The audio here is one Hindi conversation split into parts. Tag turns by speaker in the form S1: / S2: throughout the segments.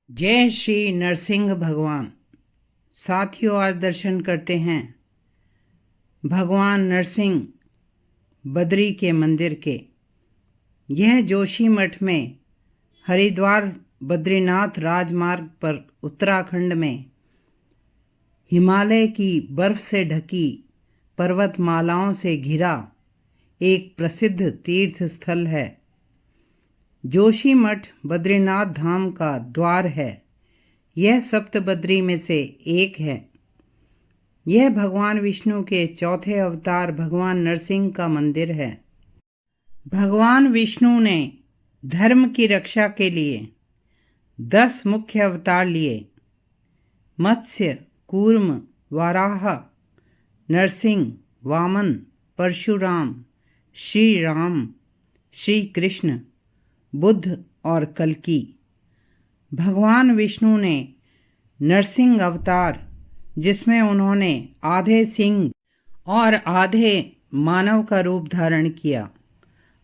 S1: जय श्री नरसिंह भगवान। साथियों, आज दर्शन करते हैं भगवान नरसिंह बद्री के मंदिर के। यह जोशीमठ में हरिद्वार बद्रीनाथ राजमार्ग पर उत्तराखंड में हिमालय की बर्फ से ढकी पर्वतमालाओं से घिरा एक प्रसिद्ध तीर्थ स्थल है। जोशीमठ बद्रीनाथ धाम का द्वार है। यह सप्तबद्री में से एक है। यह भगवान विष्णु के चौथे अवतार भगवान नरसिंह का मंदिर है। भगवान विष्णु ने धर्म की रक्षा के लिए 10 मुख्य अवतार लिए। मत्स्य, कूर्म, वाराह, नरसिंह, वामन, परशुराम, श्री राम, श्री कृष्ण, बुद्ध और कल्कि। भगवान विष्णु ने नरसिंह अवतार, जिसमें उन्होंने आधे सिंह और आधे मानव का रूप धारण किया,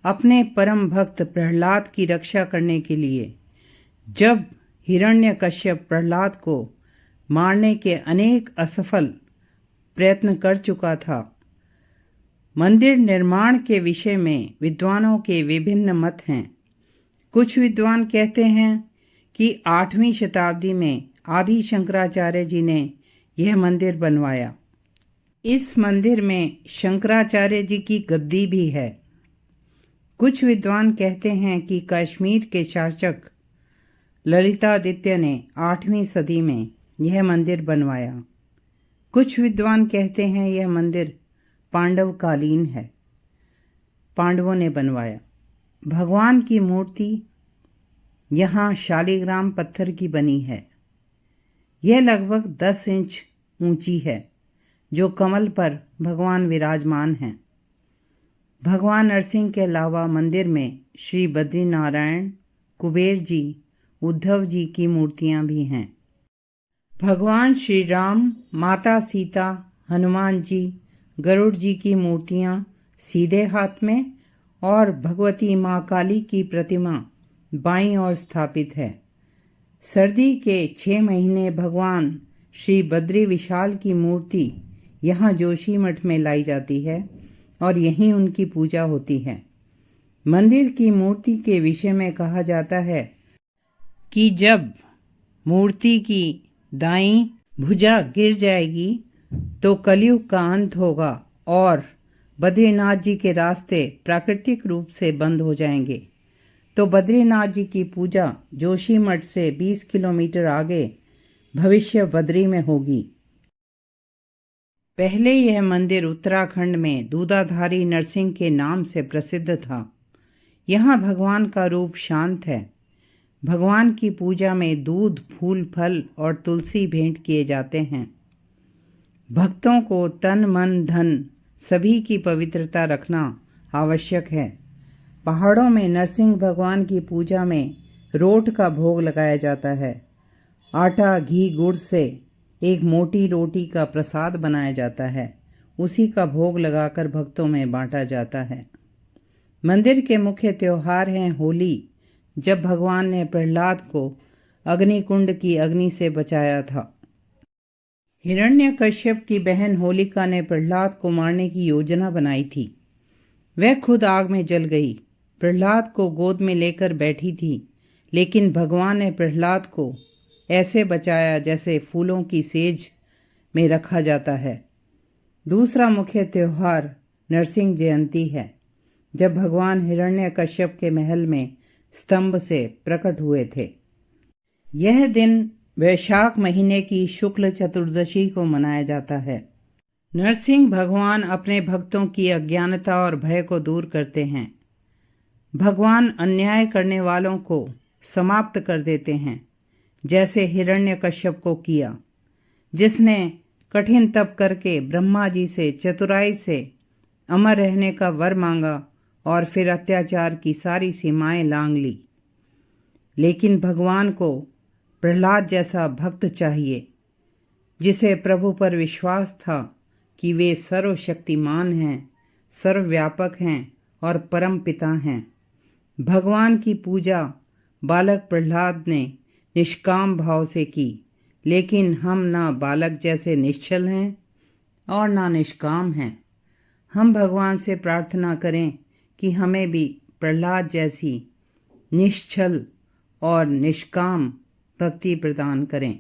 S1: अपने परम भक्त प्रहलाद की रक्षा करने के लिए। जब हिरण्यकश्यप प्रहलाद को मारने के अनेक असफल प्रयत्न कर चुका था। मंदिर निर्माण के विषय में विद्वानों के विभिन्न मत हैं। कुछ विद्वान कहते हैं कि 8वीं शताब्दी में आदि शंकराचार्य जी ने यह मंदिर बनवाया। इस मंदिर में शंकराचार्य जी की गद्दी भी है। कुछ विद्वान कहते हैं कि कश्मीर के शासक ललितादित्य ने 8वीं सदी में यह मंदिर बनवाया। कुछ विद्वान कहते हैं यह मंदिर पांडवकालीन है, पांडवों ने बनवाया। भगवान की मूर्ति यहाँ शालिग्राम पत्थर की बनी है। यह लगभग 10 इंच ऊंची है, जो कमल पर भगवान विराजमान हैं। भगवान नरसिंह के अलावा मंदिर में श्री बद्रीनारायण, कुबेर जी, उद्धव जी की मूर्तियां भी हैं। भगवान श्री राम, माता सीता, हनुमान जी, गरुड़ जी की मूर्तियां सीधे हाथ में और भगवती माँ काली की प्रतिमा बाईं ओर स्थापित है। सर्दी के 6 महीने भगवान श्री बद्री विशाल की मूर्ति यहाँ जोशीमठ में लाई जाती है और यहीं उनकी पूजा होती है। मंदिर की मूर्ति के विषय में कहा जाता है कि जब मूर्ति की दाईं भुजा गिर जाएगी तो कलयुग का अंत होगा और बद्रीनाथ जी के रास्ते प्राकृतिक रूप से बंद हो जाएंगे। तो बद्रीनाथ जी की पूजा जोशीमठ से 20 किलोमीटर आगे भविष्य बद्री में होगी। पहले यह मंदिर उत्तराखंड में दूधाधारी नरसिंह के नाम से प्रसिद्ध था। यहाँ भगवान का रूप शांत है। भगवान की पूजा में दूध, फूल, फल और तुलसी भेंट किए जाते हैं। भक्तों को तन, मन, धन सभी की पवित्रता रखना आवश्यक है। पहाड़ों में नरसिंह भगवान की पूजा में रोट का भोग लगाया जाता है। आटा, घी, गुड़ से एक मोटी रोटी का प्रसाद बनाया जाता है। उसी का भोग लगाकर भक्तों में बांटा जाता है। मंदिर के मुख्य त्योहार हैं होली, जब भगवान ने प्रहलाद को अग्निकुंड की अग्नि से बचाया था। हिरण्यकश्यप की बहन होलिका ने प्रहलाद को मारने की योजना बनाई थी। वह खुद आग में जल गई। प्रहलाद को गोद में लेकर बैठी थी, लेकिन भगवान ने प्रहलाद को ऐसे बचाया जैसे फूलों की सेज में रखा जाता है। दूसरा मुख्य त्योहार नरसिंह जयंती है, जब भगवान हिरण्यकश्यप के महल में स्तंभ से प्रकट हुए थे। यह दिन वैशाख महीने की शुक्ल चतुर्दशी को मनाया जाता है। नरसिंह भगवान अपने भक्तों की अज्ञानता और भय को दूर करते हैं। भगवान अन्याय करने वालों को समाप्त कर देते हैं, जैसे हिरण्यकश्यप को किया, जिसने कठिन तप करके ब्रह्मा जी से चतुराई से अमर रहने का वर मांगा और फिर अत्याचार की सारी सीमाएं लांघ ली। लेकिन भगवान को प्रहलाद जैसा भक्त चाहिए, जिसे प्रभु पर विश्वास था कि वे सर्वशक्तिमान हैं, सर्वव्यापक हैं और परम पिता हैं। भगवान की पूजा बालक प्रहलाद ने निष्काम भाव से की, लेकिन हम ना बालक जैसे निश्चल हैं और ना निष्काम हैं। हम भगवान से प्रार्थना करें कि हमें भी प्रहलाद जैसी निश्चल और निष्काम भक्ति प्रदान करें।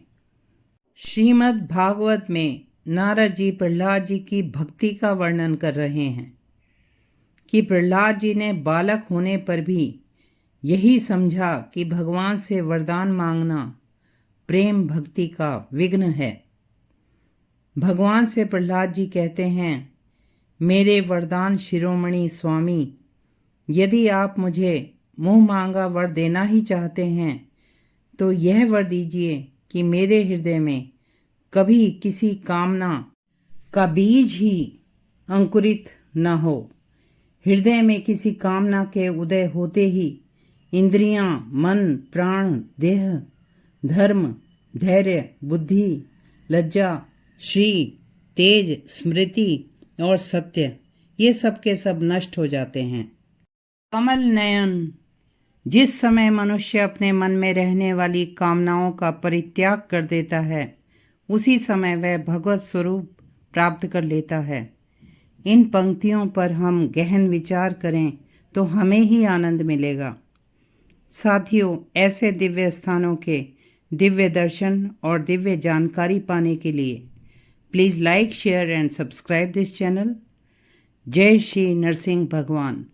S1: श्रीमद् भागवत में नारद जी प्रहलाद जी की भक्ति का वर्णन कर रहे हैं कि प्रहलाद जी ने बालक होने पर भी यही समझा कि भगवान से वरदान मांगना प्रेम भक्ति का विघ्न है। भगवान से प्रहलाद जी कहते हैं, मेरे वरदान शिरोमणि स्वामी, यदि आप मुझे मुंह मांगा वर देना ही चाहते हैं तो यह वर दीजिए कि मेरे हृदय में कभी किसी कामना का बीज ही अंकुरित न हो। हृदय में किसी कामना के उदय होते ही इंद्रियां, मन, प्राण, देह, धर्म, धैर्य, बुद्धि, लज्जा, श्री, तेज, स्मृति और सत्य, ये सब के सब नष्ट हो जाते हैं। कमल नयन, जिस समय मनुष्य अपने मन में रहने वाली कामनाओं का परित्याग कर देता है, उसी समय वह भगवत स्वरूप प्राप्त कर लेता है। इन पंक्तियों पर हम गहन विचार करें तो हमें ही आनंद मिलेगा। साथियों, ऐसे दिव्य स्थानों के दिव्य दर्शन और दिव्य जानकारी पाने के लिए please like, share and subscribe this channel. जय श्री नरसिंह भगवान।